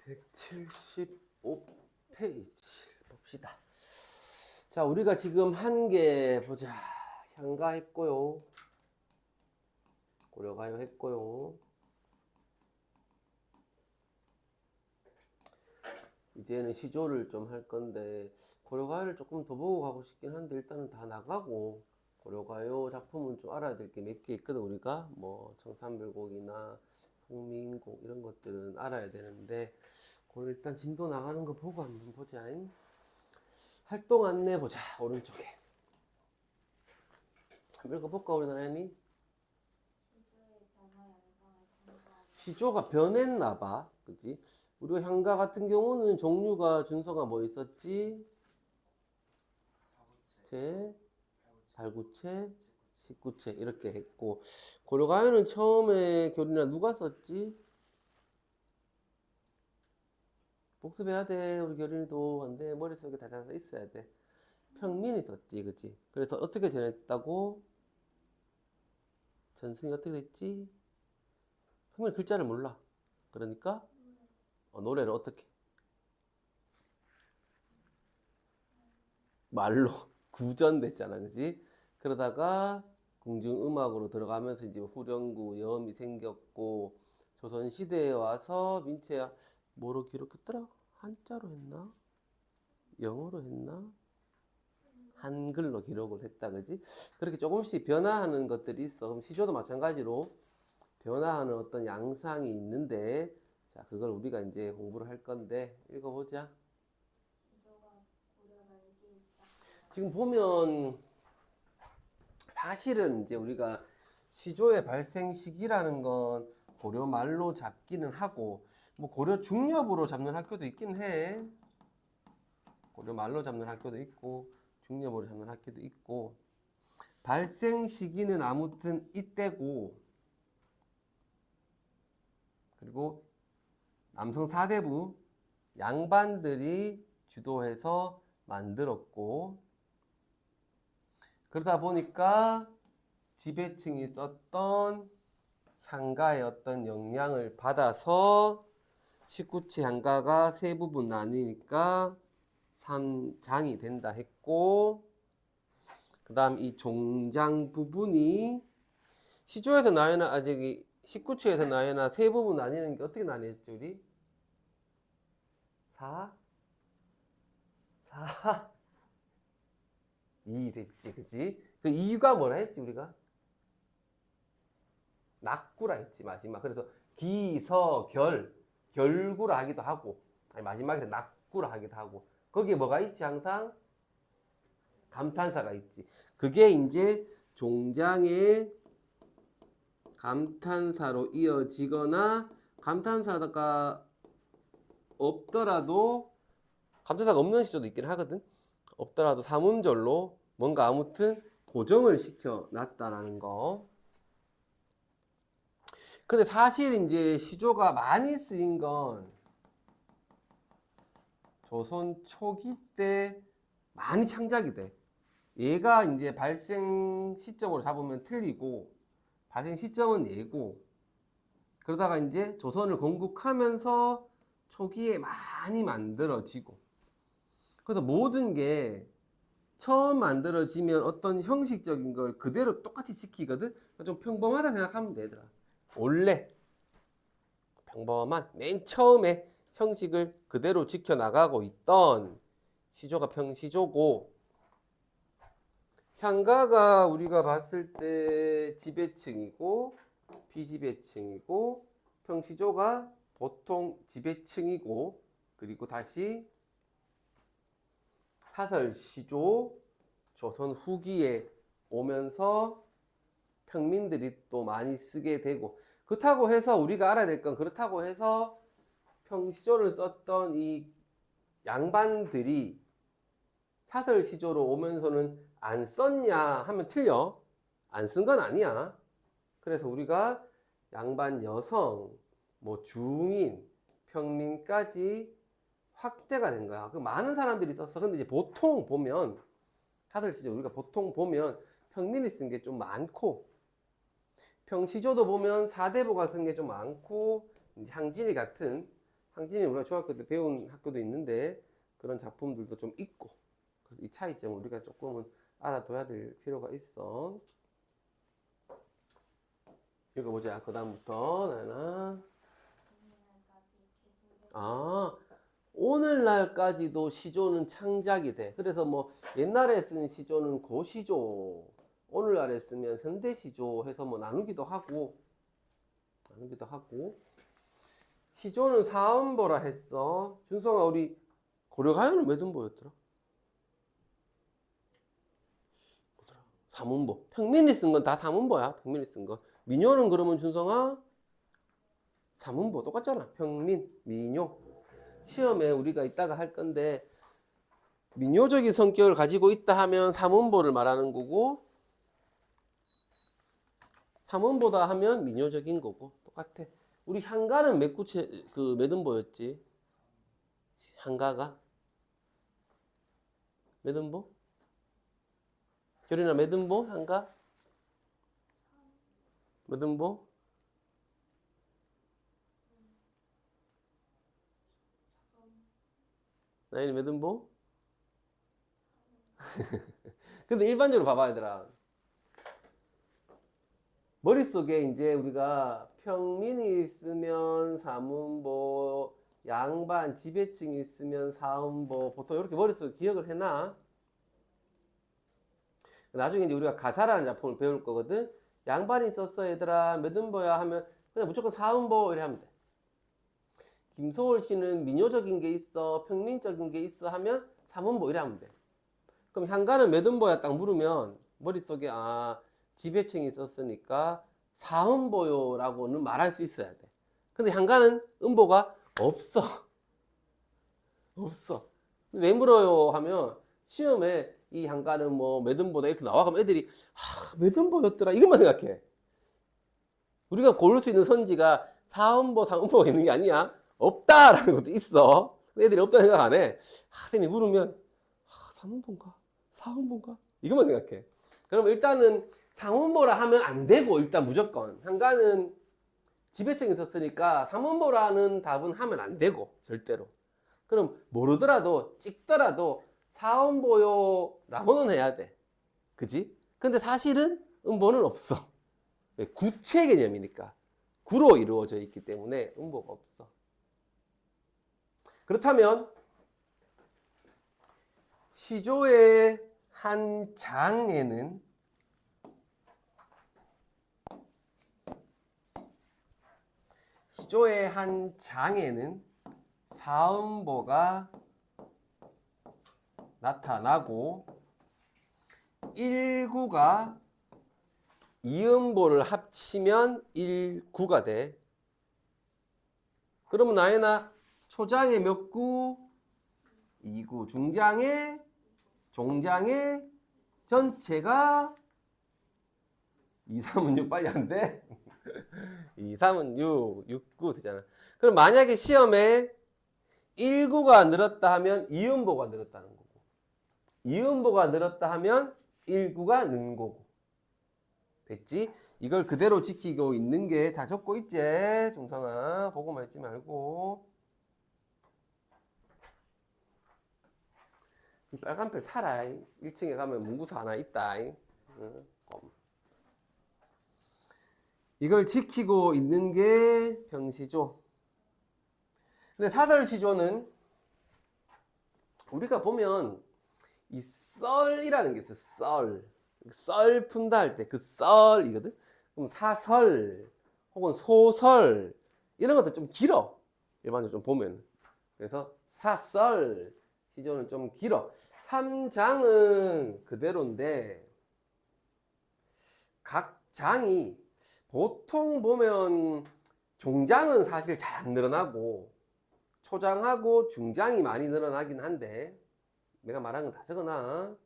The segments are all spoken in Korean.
175페이지 봅시다. 자, 우리가 지금 한 개 보자. 향가 했고요. 고려가요 했고요. 이제는 시조를 좀 할 건데 고려가요를 조금 더 보고 가고 싶긴 한데 일단은 다 나가고 고려가요 작품은 좀 알아야 될 게 몇 개 있거든. 우리가 뭐 청산별곡이나 송민곡 이런 것들은 알아야 되는데 그걸 일단 진도 나가는 거 보고 한번 보자. 활동 안내 보자. 오른쪽에 한번 읽어볼까 우리 나연이? 시조가 변했나봐, 그치? 우리가 향가 같은 경우는 종류가 준서가 뭐 있었지? 제, 발구체, 식구체 이렇게 했고 고려가요는 처음에 교리나 누가 썼지? 복습해야 돼. 우리 교린이도 안돼. 머릿속에 다 잡아 있어야 돼. 평민이 썼지, 그치? 그래서 어떻게 전했다고? 전승이 어떻게 됐지? 평민 글자를 몰라. 그러니까 노래를 어떻게? 말로 구전됐잖아, 그지? 그러다가 궁중음악으로 들어가면서 이제 후령구 여음이 생겼고 조선 시대에 와서 민채야 뭐로 기록했더라? 한자로 했나? 영어로 했나? 한글로 기록을 했다, 그지? 그렇게 조금씩 변화하는 것들이 있어. 그럼 시조도 마찬가지로 변화하는 어떤 양상이 있는데, 자, 그걸 우리가 이제 공부를 할 건데 읽어보자. 지금 보면 사실은 이제 우리가 시조의 발생 시기라는 건 고려 말로 잡기는 하고 뭐 고려 중엽으로 잡는 학교도 있긴 해. 고려 말로 잡는 학교도 있고 중엽으로 잡는 학교도 있고 발생 시기는 아무튼 이때고 그리고 남성 사대부 양반들이 주도해서 만들었고 그러다 보니까 지배층이 썼던 향가의 어떤 영향을 받아서 19치 향가가 세 부분 나뉘니까 3장이 된다 했고 그 다음 이 종장 부분이 시조에서 나뉘나 아직 19치에서 나뉘나 세 부분 나뉘는 게 어떻게 나뉘었지 우리? 4? 4? 2 됐지 그치? 그 이유가 뭐라 했지 우리가? 낙구라 했지 마지막. 그래서 기서결 결구라 하기도 하고 아니 마지막에 낙구라 하기도 하고 거기에 뭐가 있지 항상? 감탄사가 있지. 그게 이제 종장의 감탄사로 이어지거나 감탄사가 없더라도 감탄사가 없는 시조도 있긴 하거든. 없더라도 사문절로 뭔가 아무튼 고정을 시켜 놨다라는 거. 근데 사실 이제 시조가 많이 쓰인 건 조선 초기 때 많이 창작이 돼. 얘가 이제 발생 시점으로 잡으면 틀리고 발생 시점은 얘고 그러다가 이제 조선을 건국하면서 초기에 많이 만들어지고 그래서 모든 게 처음 만들어지면 어떤 형식적인 걸 그대로 똑같이 지키거든. 좀 평범하다 생각하면 되더라. 원래 평범한 맨 처음에 형식을 그대로 지켜나가고 있던 시조가 평시조고 향가가 우리가 봤을 때 지배층이고 비지배층이고 평시조가 보통 지배층이고 그리고 다시 사설시조 조선 후기에 오면서 평민들이 또 많이 쓰게 되고 그렇다고 해서 우리가 알아야 될 건 그렇다고 해서 평시조를 썼던 이 양반들이 사설시조로 오면서는 안 썼냐 하면 틀려. 안 쓴 건 아니야. 그래서 우리가 양반 여성, 뭐 중인, 평민까지 확대가 된 거야. 그 많은 사람들이 썼어. 근데 이제 보통 보면 사설시조 우리가 보통 보면 평민이 쓴 게 좀 많고 평시조도 보면 사대부가 쓴 게 좀 많고 향진이 같은 상진이 우리가 중학교 때 배운 학교도 있는데 그런 작품들도 좀 있고 이 차이점을 우리가 조금은 알아둬야 될 필요가 있어. 읽어보자. 그 다음부터 나연아. 오늘날까지도 시조는 창작이 돼. 그래서 뭐 옛날에 쓴 시조는 고시조, 오늘날에 쓰면 현대시조 해서 뭐 나누기도 하고 시조는 사음보라 했어. 준성아, 우리 고려가요는 몇 음보였더라? 삼음보. 평민이 쓴 건 다 삼음보야. 평민이 쓴 거. 민요는 그러면 준성아 삼음보 똑같잖아. 평민, 민요. 시험에 우리가 이따가 할 건데 민요적인 성격을 가지고 있다 하면 삼음보를 말하는 거고 삼음보다 하면 민요적인 거고 똑같아. 우리 향가는 몇 구체 몇 음보였지? 향가가 몇 음보? 결이나 몇 음보? 향가? 몇 음보? 나이는 몇 음보? 근데 일반적으로 봐봐 얘들아. 머릿속에 이제 우리가 평민이 있으면 삼음보, 양반, 지배층이 있으면 사음보 보통 이렇게 머릿속에 기억을 해놔. 나중에 이제 우리가 가사라는 작품을 배울 거거든. 양반이 있었어 얘들아 몇 음보야 하면 그냥 무조건 사음보 이렇게 하면 돼. 김소월 씨는 민요적인 게 있어 평민적인 게 있어 하면 삼음보 이래 하면 돼. 그럼 향가는 몇 음보야 딱 물으면 머릿속에 지배층이 있었으니까 사음보요 라고는 말할 수 있어야 돼. 근데 향가는 음보가 없어. 왜 물어요 하면 시험에 이 향가는 뭐 몇 음보다 이렇게 나와. 그럼 애들이 몇 음보였더라 이것만 생각해. 우리가 고를 수 있는 선지가 사음보, 삼음보가 있는 게 아니야. 없다라는 것도 있어. 애들이 없다 생각 안 해. 선생님이 물으면 삼음보인가? 사음보인가? 이것만 생각해. 그럼 일단은 삼음보라 하면 안 되고 일단 무조건 향가는 지배층이 있었으니까 삼음보라는 답은 하면 안 되고 절대로. 그럼 모르더라도 찍더라도 사음보요 라고는 해야 돼. 그지? 근데 사실은 음보는 없어. 구체 개념이니까 구로 이루어져 있기 때문에 음보가 없어. 그렇다면 시조의 한 장에는 사음보가 나타나고 일구가 이음보를 합치면 일구가 돼. 그러면 나연아 초장의 몇 구? 2구. 종장의 전체가 2, 3은 6 빨리 안 돼? 2, 3은 6, 6구 되잖아. 그럼 만약에 시험에 1구가 늘었다 하면 이음보가 늘었다는 거고 이음보가 늘었다 하면 1구가 는 거고 됐지? 이걸 그대로 지키고 있는 게 다 적고 있지? 종상아 보고만 있지 말고 이 빨간별 사라. 1층에 가면 문구사 하나 있다. 이걸 지키고 있는 게 병시조. 근데 사설시조는 우리가 보면 이 썰이라는 게 있어. 썰 푼다 할 때 그 썰이거든. 그럼 사설 혹은 소설 이런 것들 좀 길어. 일반적으로 좀 보면. 그래서 사설 시조는 좀 길어. 3장은 그대로인데 각 장이 보통 보면 종장은 사실 잘 안 늘어나고 초장하고 중장이 많이 늘어나긴 한데 내가 말한 건 다 적어놔.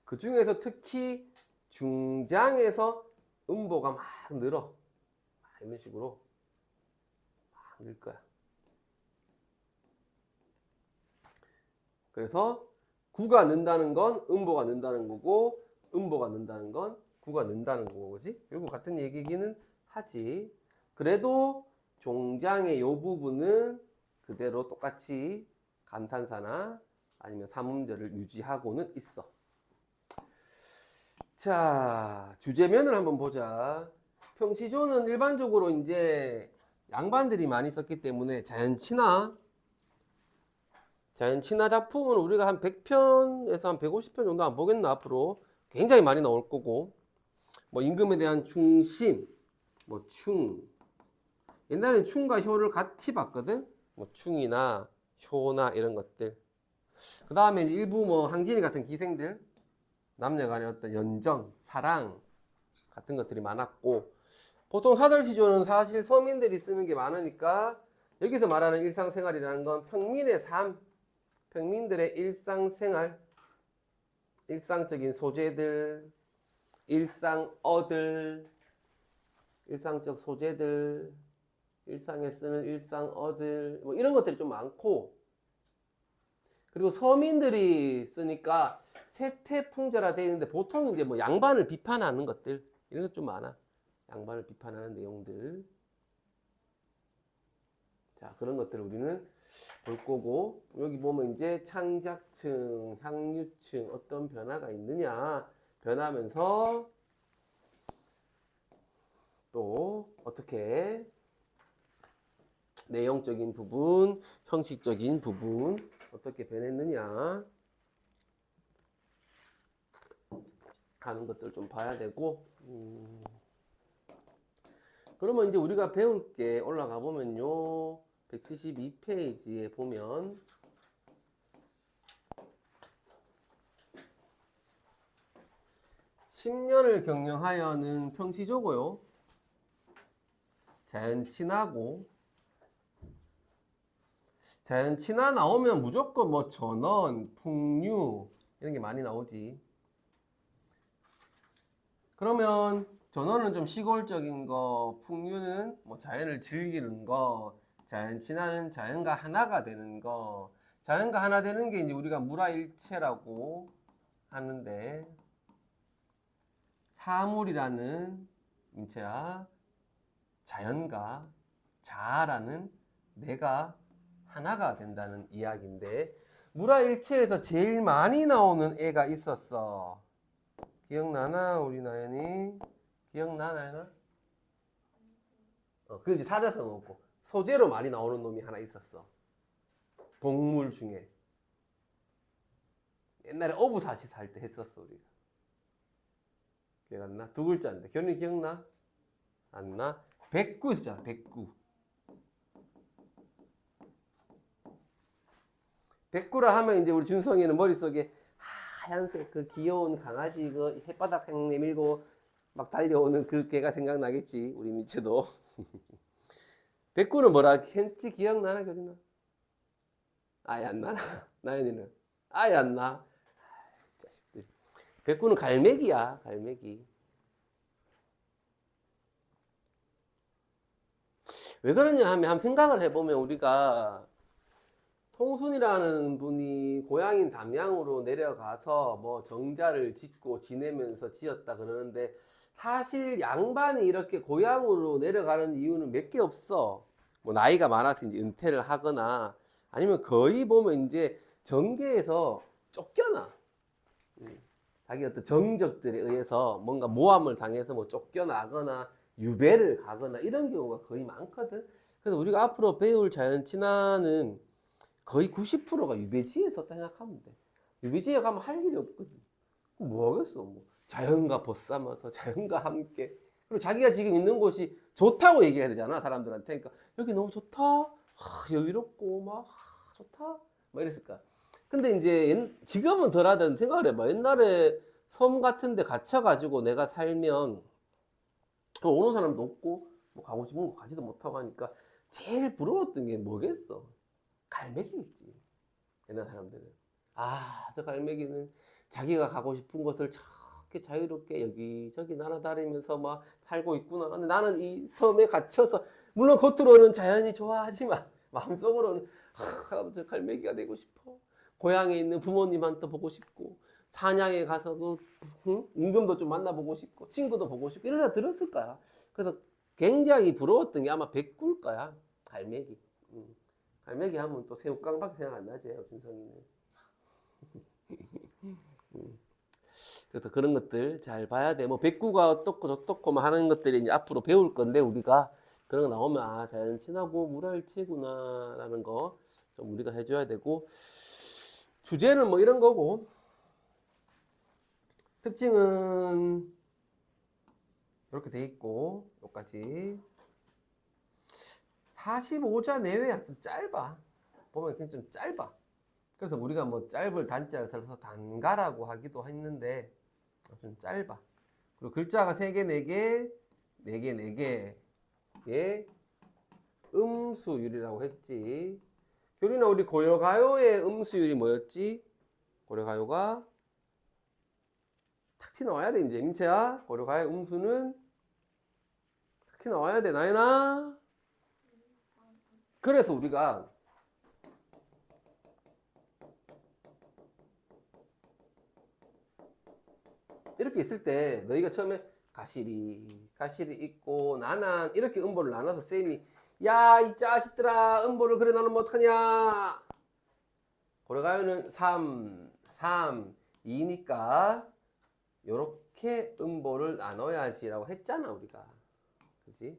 그 중에서 특히 중장에서 음보가 막 늘어. 이런 식으로 막 늘 거야. 그래서 구가 는다는 건 음보가 는다는 거고 음보가 는다는 건 구가 는다는 거고 그지? 결국 같은 얘기기는 하지. 그래도 종장의 요 부분은 그대로 똑같이 감탄사나 아니면 삼음절을 유지하고는 있어. 자, 주제면을 한번 보자. 평시조는 일반적으로 이제 양반들이 많이 썼기 때문에 자연친화 작품은 우리가 한 100편에서 한 150편 정도 안 보겠나 앞으로. 굉장히 많이 나올 거고, 뭐 임금에 대한 충심, 뭐 충, 옛날에는 충과 효를 같이 봤거든. 뭐 충이나 효나 이런 것들. 그 다음에 일부 뭐 항진이 같은 기생들, 남녀간의 어떤 연정, 사랑 같은 것들이 많았고, 보통 사설시조는 사실 서민들이 쓰는 게 많으니까 여기서 말하는 일상생활이라는 건 평민의 삶, 평민들의 일상생활, 일상적인 소재들, 일상어들, 일상적 소재들, 일상에 쓰는 일상어들, 뭐 이런 것들이 좀 많고, 그리고 서민들이 쓰니까 세태풍자라 되어 있는데 보통 이제 뭐 양반을 비판하는 것들 이런 것 좀 많아. 양반을 비판하는 내용들. 자, 그런 것들을 우리는 볼 거고, 여기 보면 이제 창작층, 향유층 어떤 변화가 있느냐, 변하면서 또 어떻게 내용적인 부분, 형식적인 부분 어떻게 변했느냐 하는 것들 좀 봐야 되고, 그러면 이제 우리가 배울 게 올라가 보면요, 172페이지에 보면 10년을 경영하여는 평시조고요, 자연친화고, 자연친화 나오면 무조건 뭐 전원, 풍류 이런 게 많이 나오지. 그러면 전원은 좀 시골적인 거, 풍류는 뭐 자연을 즐기는 거, 자연친화는 자연과 하나가 되는 거. 자연과 하나 되는 게 이제 우리가 무라일체라고 하는데, 사물이라는 인체와 자연과 자아라는 내가 하나가 된다는 이야기인데, 무라일체에서 제일 많이 나오는 애가 있었어. 기억나나 우리 나연이? 기억나 나연아? 그 이제 사자성 없고 소재로 많이 나오는 놈이 하나 있었어. 동물 중에 옛날에 어부사시 살 때 했었어 우리가. 기억 안 나? 두 글자인데 견이 기억나? 안 나? 백구 있었잖아. 백구. 백구라 하면 이제 우리 준성이는 머릿속에 하얀색 그 귀여운 강아지 그 햇바닥 향 내밀고 막 달려오는 그 개가 생각나겠지. 우리 미채도. 백구는 뭐라 했지? 기억나나 교진아? 아예 안 나나? 나연이는? 아예 안 나? 자식들. 백구는 갈매기야. 갈매기. 왜 그러냐 하면 한번 생각을 해보면 우리가 통순이라는 분이 고향인 담양으로 내려가서 뭐 정자를 짓고 지내면서 지었다 그러는데, 사실 양반이 이렇게 고향으로 내려가는 이유는 몇 개 없어. 뭐 나이가 많아서 이제 은퇴를 하거나, 아니면 거의 보면 이제 정계에서 쫓겨나. 자기 어떤 정적들에 의해서 뭔가 모함을 당해서 뭐 쫓겨나거나 유배를 가거나 이런 경우가 거의 많거든. 그래서 우리가 앞으로 배울 자연친화는 거의 90%가 유배지에 썼다 생각하면 돼. 유배지에 가면 할 일이 없거든. 뭐 하겠어. 뭐 자연과 벗삼아서 자연과 함께. 그리고 자기가 지금 있는 곳이 좋다고 얘기해야 되잖아, 사람들한테. 그러니까 여기 너무 좋다. 여유롭고 막 좋다. 막 이랬을까. 근데 이제 지금은 덜하든 생각을 해봐. 옛날에 섬 같은 데 갇혀가지고 내가 살면 오는 사람도 없고 뭐 가고 싶은 거 가지도 못하고 하니까 제일 부러웠던 게 뭐겠어? 갈매기겠지. 옛날 사람들은. 아, 저 갈매기는 자기가 가고 싶은 곳을 저렇게 자유롭게 여기저기 날아다니면서 막 살고 있구나. 근데 나는 이 섬에 갇혀서, 물론 겉으로는 자연이 좋아하지만 마음속으로는 저 갈매기가 되고 싶어. 고향에 있는 부모님한테 보고 싶고, 사냥에 가서 그 임금도 좀 만나보고 싶고, 친구도 보고 싶고 이러다 들었을 거야. 그래서 굉장히 부러웠던 게 아마 백구일 거야. 갈매기. 갈매기 하면 또 새우깡밖에 생각 안 나지, 준성이는. 그래서 그런 것들 잘 봐야 돼. 뭐 백구가 어떻고 저떻고 뭐 하는 것들이 이제 앞으로 배울 건데 우리가 그런 거 나오면 아 자연 친화고 물화일체구나라는 거 좀 우리가 해줘야 되고 주제는 뭐 이런 거고 특징은 이렇게 돼 있고 여기까지 45자 내외야. 좀 짧아. 보면 그냥 좀 짧아. 그래서 우리가 뭐 짧을 단자를 써서 단가라고 하기도 했는데 좀 짧아. 그리고 글자가 3개, 4개, 4개, 4개. 예, 음수율이라고 했지. 교린아, 우리 고려가요의 음수율이 뭐였지? 고려가요가 탁 튀어나와야 돼, 이제. 민채야, 고려가요 음수는 탁 튀어나와야 돼, 나연아. 그래서 우리가 이렇게 있을 때 너희가 처음에 가시리 있고 나난 이렇게 음보를 나눠서 쌤이 야 이 자식들아 음보를 그래 나누면 어떡하냐 고려가요는 3 2니까 요렇게 음보를 나눠야지 라고 했잖아 우리가. 그지?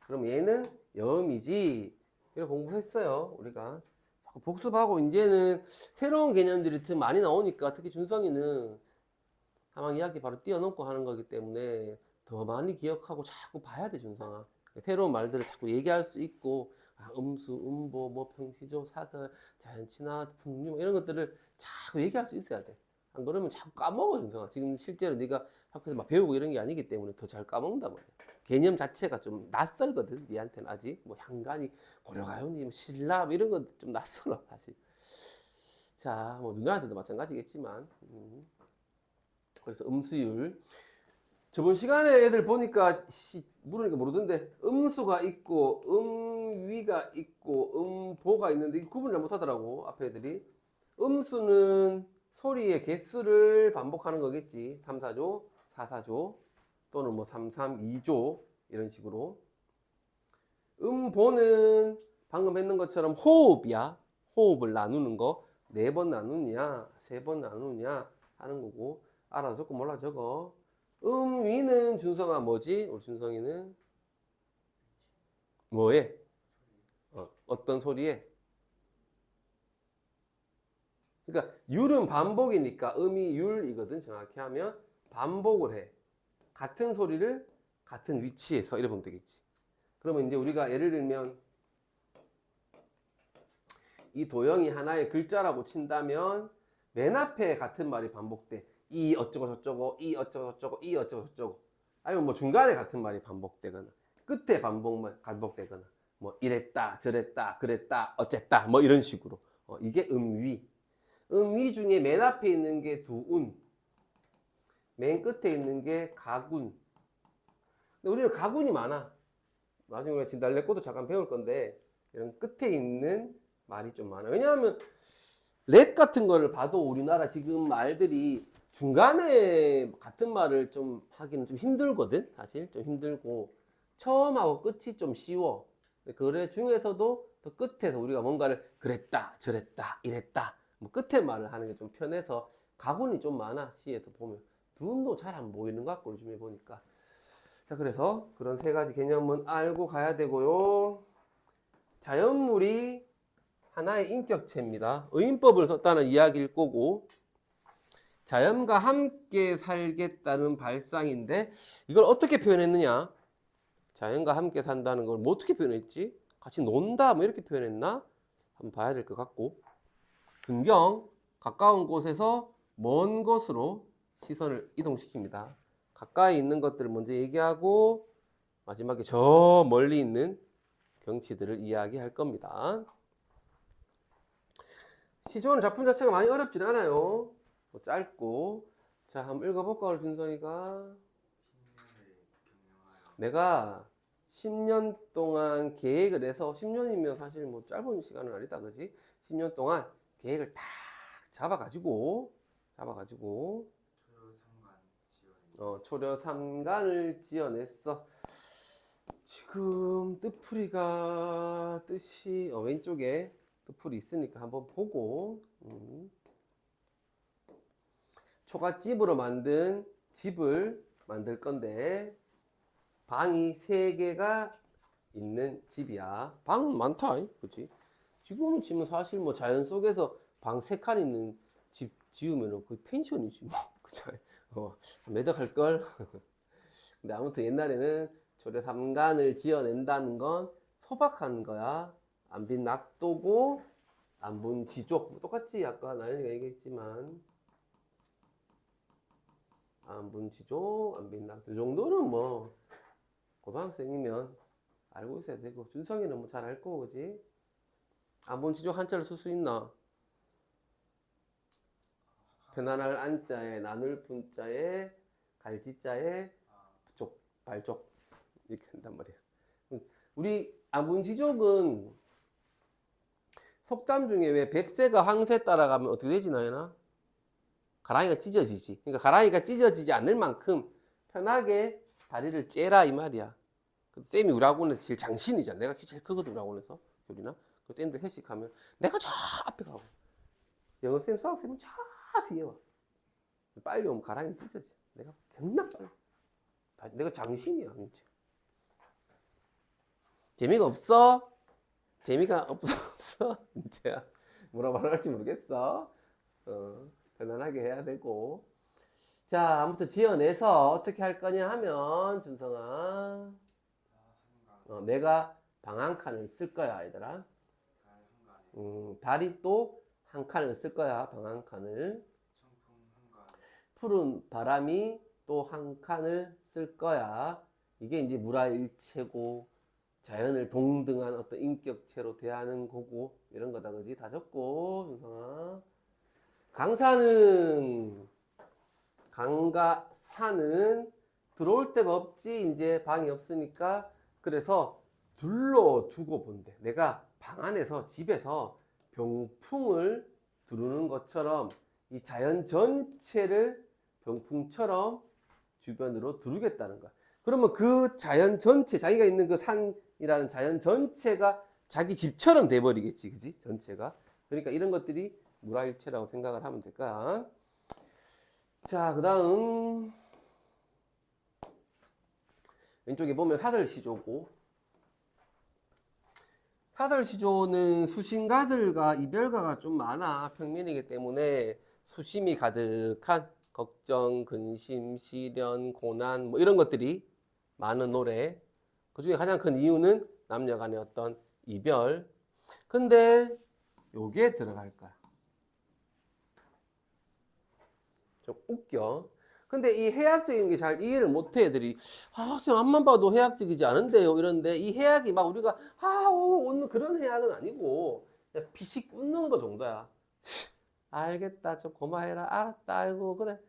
그럼 얘는 여음이지 이렇게 공부했어요 우리가. 자꾸 복습하고 이제는 새로운 개념들이 더 많이 나오니까 특히 준성이는 상황 이야기 바로 뛰어넘고 하는 거기 때문에 더 많이 기억하고 자꾸 봐야 돼 준성아. 새로운 말들을 자꾸 얘기할 수 있고 아, 음수, 음보, 뭐 평시조, 사설, 자연친화, 풍류 이런 것들을 자꾸 얘기할 수 있어야 돼. 안 그러면 자꾸 까먹어 준성아. 지금 실제로 네가 학교에서 막 배우고 이런 게 아니기 때문에 더 잘 까먹는단 말이야. 개념 자체가 좀 낯설거든 니한테는 아직. 뭐 향간이, 고려가요님, 신라 이런 건 좀 낯설어 사실. 자, 뭐 누나한테도 마찬가지겠지만. 그래서 음수율. 저번 시간에 애들 보니까 물으니까 모르던데 음수가 있고 음위가 있고 음보가 있는데 구분을 잘 못하더라고 앞에 애들이. 음수는 소리의 개수를 반복하는 거겠지. 3, 4조, 4, 4조 또는 뭐 3, 3, 2조 이런 식으로. 음보는 방금 했는 것처럼 호흡이야. 호흡을 나누는 거. 4번 나누냐 3번 나누냐 하는 거고. 알아 적고 몰라 적어. 위는 준성아 뭐지? 우리 준성이는 뭐해? 어떤 소리에? 그러니까 율은 반복이니까 음이 율이거든. 정확히 하면 반복을 해. 같은 소리를 같은 위치에서 이래 보면 되겠지. 그러면 이제 우리가 예를 들면 이 도형이 하나의 글자라고 친다면 맨 앞에 같은 말이 반복돼. 이 어쩌고 저쩌고, 이 어쩌고 저쩌고, 이 어쩌고 저쩌고. 아니면 뭐 중간에 같은 말이 반복되거나, 끝에 반복되거나, 뭐 이랬다, 저랬다, 그랬다, 어쨌다, 뭐 이런 식으로. 이게 음위. 음위 중에 맨 앞에 있는 게 두운, 맨 끝에 있는 게 가군. 근데 우리는 가군이 많아. 나중에 우리가 진달래꽃도 잠깐 배울 건데, 이런 끝에 있는 말이 좀 많아. 왜냐하면 랩 같은 거를 봐도 우리나라 지금 말들이 중간에 같은 말을 좀 하기는 좀 힘들거든. 사실 좀 힘들고 처음하고 끝이 좀 쉬워. 그래 중에서도 더 끝에서 우리가 뭔가를 그랬다 저랬다 이랬다 뭐 끝에 말을 하는 게 좀 편해서 가군이 좀 많아. 시에서 보면 두음도 잘 안 보이는 것 같고 요즘에 보니까. 자 그래서 그런 3가지 개념은 알고 가야 되고요. 자연물이 하나의 인격체입니다. 의인법을 썼다는 이야기일 거고 자연과 함께 살겠다는 발상인데 이걸 어떻게 표현했느냐? 자연과 함께 산다는 걸 뭐 어떻게 표현했지? 같이 논다 뭐 이렇게 표현했나? 한번 봐야 될 것 같고 근경 가까운 곳에서 먼 곳으로 시선을 이동시킵니다. 가까이 있는 것들을 먼저 얘기하고 마지막에 저 멀리 있는 경치들을 이야기할 겁니다. 시조는 작품 자체가 많이 어렵진 않아요. 뭐 짧고. 자, 한번 읽어볼까, 우리 준성이가. 내가 10년 동안 계획을 해서 10년이면 사실 뭐 짧은 시간은 아니다, 그지? 10년 동안 계획을 딱 잡아가지고 초려 3간을 지어냈어. 지금 뜻이 왼쪽에 뜻풀이 있으니까 한번 보고 초가집으로 만든 집을 만들 건데 방이 3개가 있는 집이야. 방 많다, 그치? 지금은 지금 사실 뭐 자연 속에서 방 3칸 있는 집 지으면은 그 펜션이지 뭐. 그치? 매덕할 걸. 근데 아무튼 옛날에는 조례 3간을 지어낸다는 건 소박한 거야. 안빈 낙도고 안분 지족. 뭐 똑같지? 아까 나연이가 얘기했지만 안분 지족, 안빈 낙도. 이 정도는 뭐 고등학생이면 알고 있어야 되고, 준성이는 뭐 잘 알 거고, 그지? 안분 지족 한자를 쓸 수 있나? 편안할 안자에, 나눌 분자에, 갈지자에, 족, 발족. 이렇게 한단 말이야. 우리 안분지족은 속담 중에 왜 뱁새가 황새 따라가면 어떻게 되지, 나연아? 가랑이가 찢어지지. 그러니까 가랑이가 찢어지지 않을 만큼 편하게 다리를 째라 이 말이야. 쌤이 우리 학원에서 제일 장신이잖아. 내가 키 제일 크거든, 우리 학원에서. 교리나. 그 쌤들 회식하면 내가 저 앞에 가고 영어쌤, 수학쌤은 저 뒤에 와. 빨리 오면 가랑이 찢어져. 내가 겁나 빨리. 내가 장신이야, 진짜. 재미가 없어? 재미가 없어? 진짜 뭐라 말할지 모르겠어. 편안하게 해야 되고. 자, 아무튼 지어내서 어떻게 할 거냐 하면, 준성아, 내가 방 한 칸을 쓸 거야, 얘들아. 다리 또 한 칸을 쓸 거야, 방 한 칸을. 푸른 바람이 또 한 칸을 쓸 거야. 이게 이제 물화일체고 자연을 동등한 어떤 인격체로 대하는 거고 이런 거다, 그지? 다 적고, 준성아. 강가산은 들어올 데가 없지. 이제 방이 없으니까. 그래서 둘러두고 본대. 내가 방 안에서, 집에서 병풍을 두르는 것처럼 이 자연 전체를 병풍처럼 주변으로 두르겠다는 거야. 그러면 그 자연 전체, 자기가 있는 그 산이라는 자연 전체가 자기 집처럼 돼버리겠지, 그지? 전체가. 그러니까 이런 것들이 물화일체라고 생각을 하면 될 거야. 자, 그 다음 왼쪽에 보면 사설시조고, 사설시조는 수신가들과 이별가가 좀 많아. 평민이기 때문에 수심이 가득한 걱정, 근심, 시련, 고난 뭐 이런 것들이 많은 노래. 그 중에 가장 큰 이유는 남녀 간의 어떤 이별. 근데 요게 들어갈 거야. 좀 웃겨. 근데 이 해학적인 게 잘 이해를 못해, 애들이. 쌤 앞만 봐도 해학적이지 않은데요, 이런데 이 해학이 막 우리가 웃는 그런 해학은 아니고 그냥 피식 웃는 거 정도야. 알겠다, 좀 고마해라, 알았다, 아이고 그래.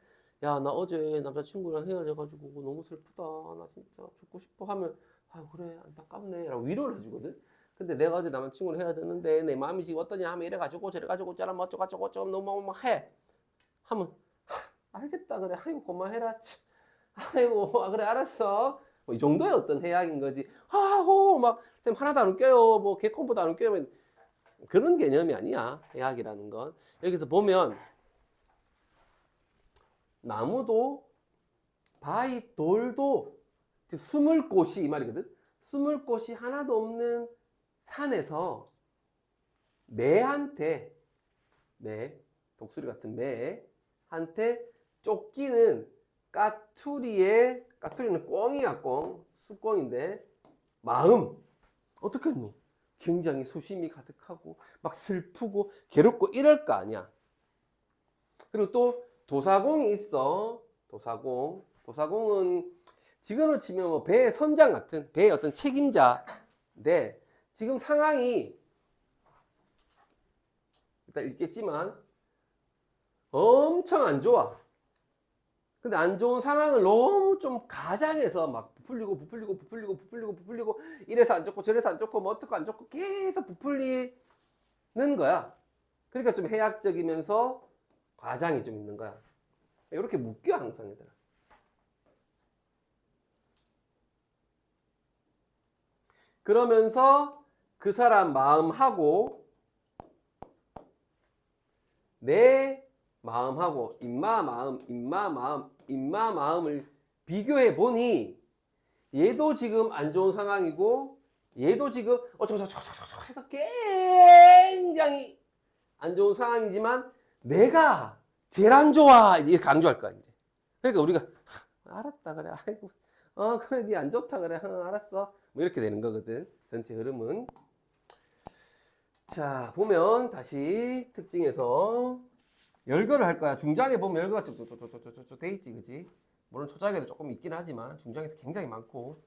야, 나 어제 남자친구랑 헤어져가지고 너무 슬프다, 나 진짜 죽고 싶어 하면 그래, 안타깝네 라고 위로를 해주거든. 근데 내가 어제 남자친구랑 헤어졌는데 내 마음이 지금 어떠냐 하면 이래가지고 저래가지고 저러면 어쩌고저쩌고 너무 해 하면 알겠다, 그래, 아이고 고마해라, 아이고 그래 알았어, 뭐 이 정도의 어떤 해악인 거지. 막쌤 하나도 안 웃겨요, 뭐 개콘보다 안 웃겨요, 그런 개념이 아니야, 해악이라는 건. 여기서 보면 나무도 바위 돌도 숨을 곳이 이 말이거든. 숨을 곳이 하나도 없는 산에서 매한테, 독수리 같은 매한테 쫓기는 까투리는 꿩이야, 꿩. 숫꿩인데, 마음. 어떻게 했노? 굉장히 수심이 가득하고, 막 슬프고, 괴롭고, 이럴 거 아니야. 그리고 또, 도사공이 있어. 도사공은 지금으로 치면 뭐 배의 선장 같은, 배의 어떤 책임자인데, 지금 상황이, 일단 읽겠지만, 엄청 안 좋아. 근데 안 좋은 상황을 너무 좀 가장해서 막 부풀리고 이래서 안 좋고 저래서 안 좋고 뭐 어떻고 안 좋고 계속 부풀리는 거야. 그러니까 좀 해학적이면서 과장이 좀 있는 거야. 이렇게 묶여 항상 얘들아. 그러면서 그 사람 마음하고 내 마음하고 임마 마음을 비교해 보니 얘도 지금 안 좋은 상황이고 얘도 지금 어쩌고 해서 굉장히 안 좋은 상황이지만 내가 제일 안 좋아 이렇게 강조할 거야 이제. 그러니까 우리가 알았다 그래 아이고 그래 니 안 좋다 그래 알았어 뭐 이렇게 되는 거거든 전체 흐름은. 자 보면 다시 특징에서 열거를 할 거야. 중장에 보면 열거가 쭉쭉쭉쭉쭉 돼 있지 그지. 물론 초장에도 조금 있긴 하지만 중장에도 굉장히 많고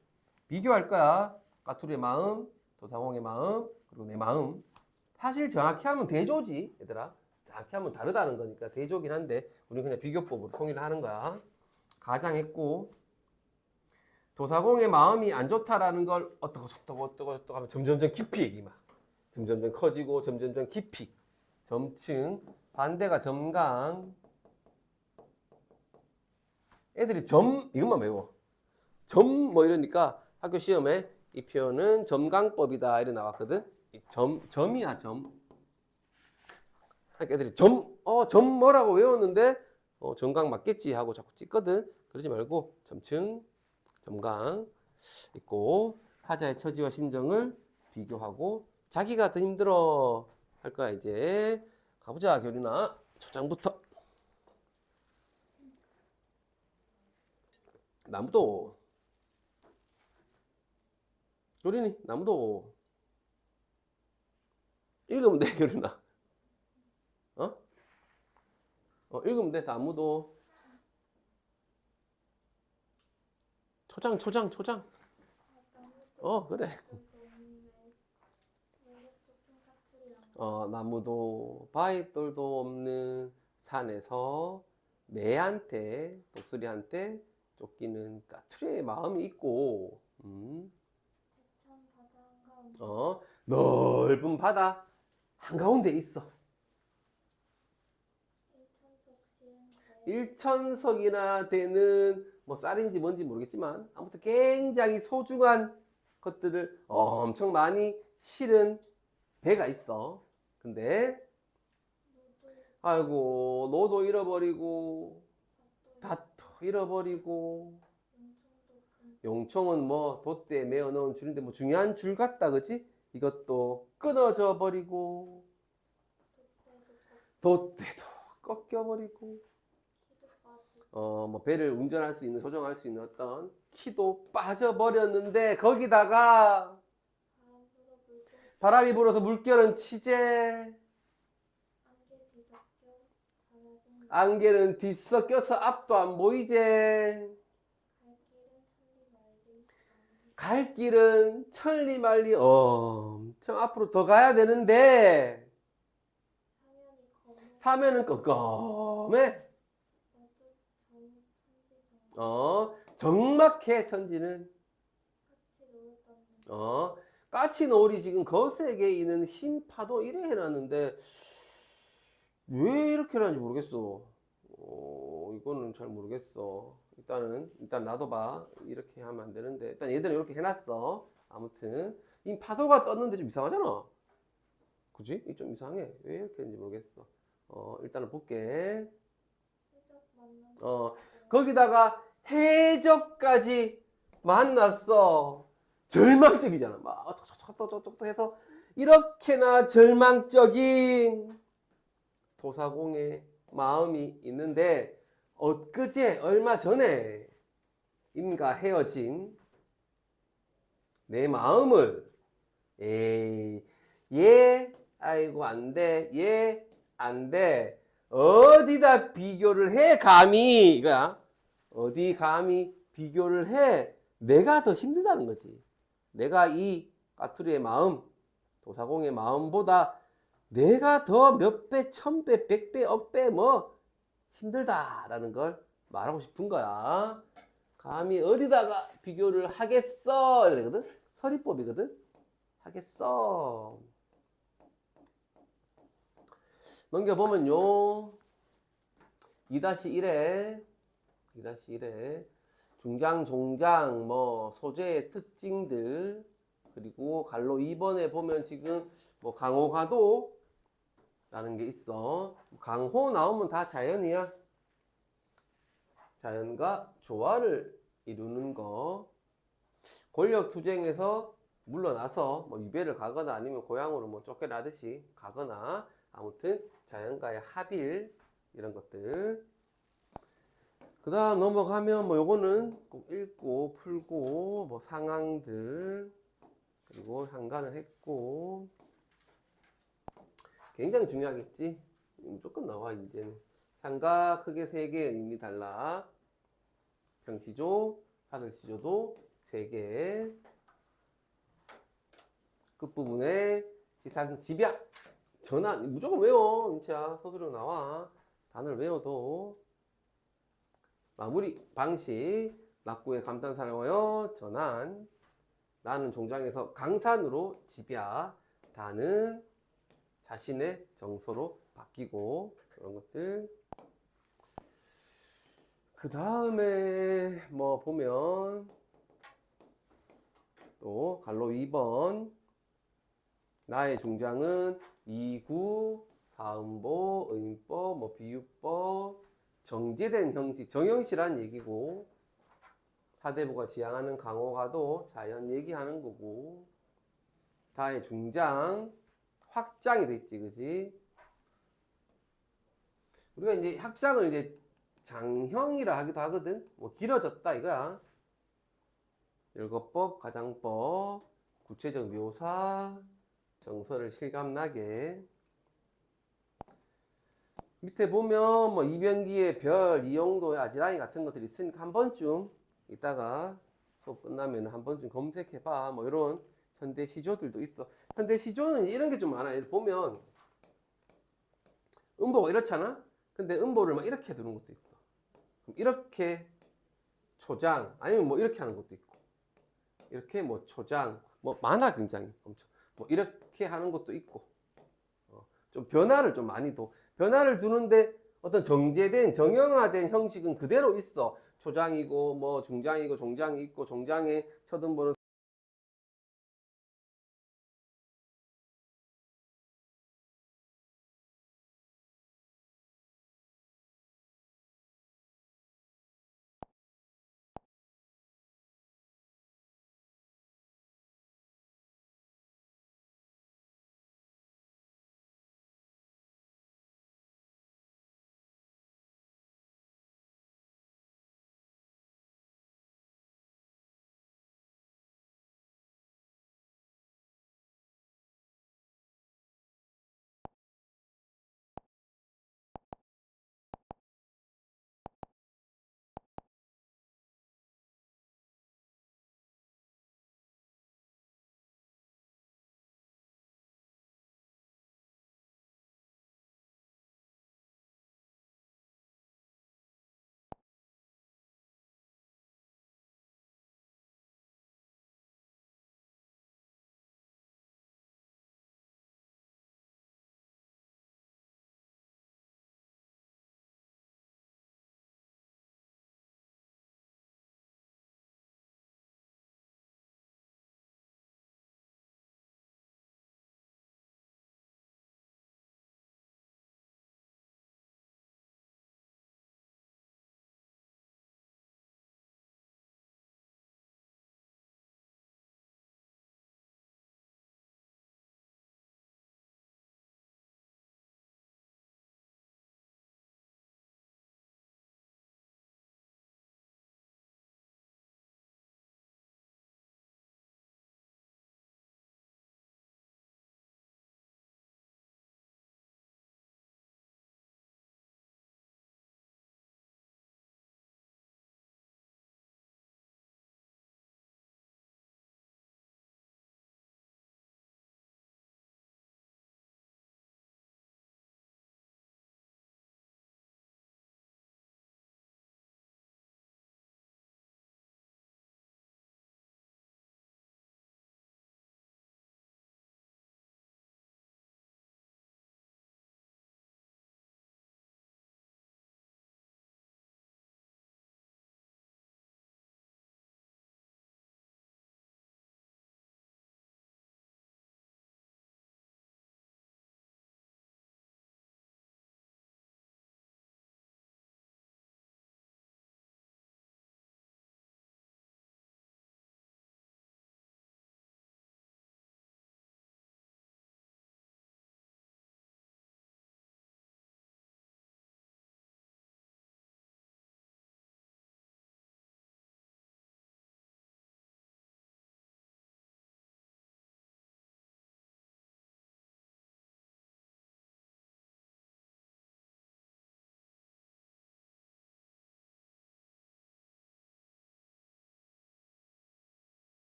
비교할 거야. 까투리의 마음, 도사공의 마음, 그리고 내 마음. 사실 정확히 하면 대조지 얘들아. 정확히 하면 다르다는 거니까 대조긴 한데 우리는 그냥 비교법으로 통일을 하는 거야. 가장했고 도사공의 마음이 안 좋다라는 걸 어떠고 하면 점점점 깊이 얘기 막 점점점 커지고 점점점 깊이 점층 반대가 점강. 애들이 점 이것만 외워. 점 뭐 이러니까 학교 시험에 이 표현은 점강법이다 이래 나왔거든. 이 점이야 점. 그러니까 애들이 점 뭐라고 외웠는데 점강 맞겠지 하고 자꾸 찍거든. 그러지 말고 점층 점강 있고 타자의 처지와 심정을 비교하고 자기가 더 힘들어 할 거야 이제. 가보자 교리나 초장부터. 나무도 교린이 나무도 읽으면 돼 교린아. 읽으면 돼 나무도. 초장 그래. 나무도 바위돌도 없는 산에서 매한테 독수리한테 쫓기는 까투리의 마음이 있고 넓은 바다 한가운데 있어. 일천석이나 되는 뭐 쌀인지 뭔지 모르겠지만 아무튼 굉장히 소중한 것들을 엄청 많이 실은 배가 있어. 근데 아이고 너도 잃어버리고 닷도 잃어버리고 용총은 뭐 돛대에 메어 넣은 줄인데 뭐 중요한 줄 같다 그치? 이것도 끊어져 버리고 돛대도 꺾여버리고 뭐 배를 운전할 수 있는 조정할 수 있는 어떤 키도 빠져버렸는데 거기다가 바람이 불어서 물결은 치재 안개는 뒤섞여서 앞도 안 보이제. 갈 길은 천리말리 엄청 앞으로 더 가야 되는데 사면은 껌껌해. 적막해 천지는. 까치노을이 지금 거세게 있는 흰 파도 이래 해놨는데 왜 이렇게 해놨는지 모르겠어. 이거는 잘 모르겠어. 일단 놔둬봐. 이렇게 하면 안 되는데 일단 얘들은 이렇게 해놨어. 아무튼 이 파도가 떴는데 좀 이상하잖아. 그지? 이 좀 이상해. 왜 이렇게 했는지 모르겠어. 일단은 볼게. 거기다가 해적까지 만났어. 절망적이잖아. 막 톡톡톡톡 해서 이렇게나 절망적인 도사공의 마음이 있는데 엊그제 얼마 전에 임과 헤어진 내 마음을 얘 아이고 안돼 얘 안돼 어디다 비교를 해 감히 이거야. 어디 감히 비교를 해. 내가 더 힘들다는 거지. 내가 이 까투리의 마음 도사공의 마음보다 내가 더 몇 배, 천 배, 백 배, 억 배 뭐 힘들다라는 걸 말하고 싶은 거야. 감히 어디다가 비교를 하겠어 이래 되거든. 서리법이거든. 하겠어. 넘겨보면요 2-1에 중장 종장 뭐 소재의 특징들 그리고 갈로 2번에 보면 지금 뭐 강호가도 라는 게 있어. 강호 나오면 다 자연이야. 자연과 조화를 이루는 거. 권력투쟁에서 물러나서 뭐 유배를 가거나 아니면 고향으로 뭐 쫓겨나듯이 가거나 아무튼 자연과의 합일 이런 것들. 그 다음 넘어가면 뭐 요거는 꼭 읽고 풀고 뭐 상황들 그리고 향간을 했고 굉장히 중요하겠지. 무조건 나와 이제는. 향가 크게 3개 의미 달라. 평시조, 사설시조도 3개. 끝부분에 시상 집약 전환 무조건 외워. 민채야 서술형 나와. 단어를 외워도. 마무리 방식 낙구의 감탄 사용하여 전환. 나는 종장에서 강산으로 집약. 다는 자신의 정서로 바뀌고 그런 것들. 그 다음에 뭐 보면 또 갈로 2번 나의 중장은 이구, 사음보, 의인법, 뭐 비유법, 정제된 형식, 정형시란 얘기고 사대부가 지향하는 강호가도 자연 얘기하는 거고 다의 중장 확장이 됐지, 그지? 우리가 이제 확장을 이제 장형이라 하기도 하거든. 뭐 길어졌다 이거야. 열거법, 가장법, 구체적 묘사, 정서를 실감나게. 밑에 보면 뭐 이변기의 별, 이용도의 아지랑이 같은 것들이 있으니까 한 번쯤 이따가 수업 끝나면 한 번쯤 검색해봐. 뭐 이런 현대 시조들도 있어. 현대 시조는 이런 게 좀 많아. 보면 음보가 이렇잖아. 근데 음보를 막 이렇게 두는 것도 있어. 그럼 이렇게 초장 아니면 뭐 이렇게 하는 것도 있고 이렇게 뭐 초장 뭐 많아 굉장히 엄청 뭐 이렇게 하는 것도 있고 좀 변화를 좀 많이 둬. 변화를 두는데 어떤 정제된 정형화된 형식은 그대로 있어. 초장이고 뭐 중장이고 종장이 있고 종장에 첫 음보는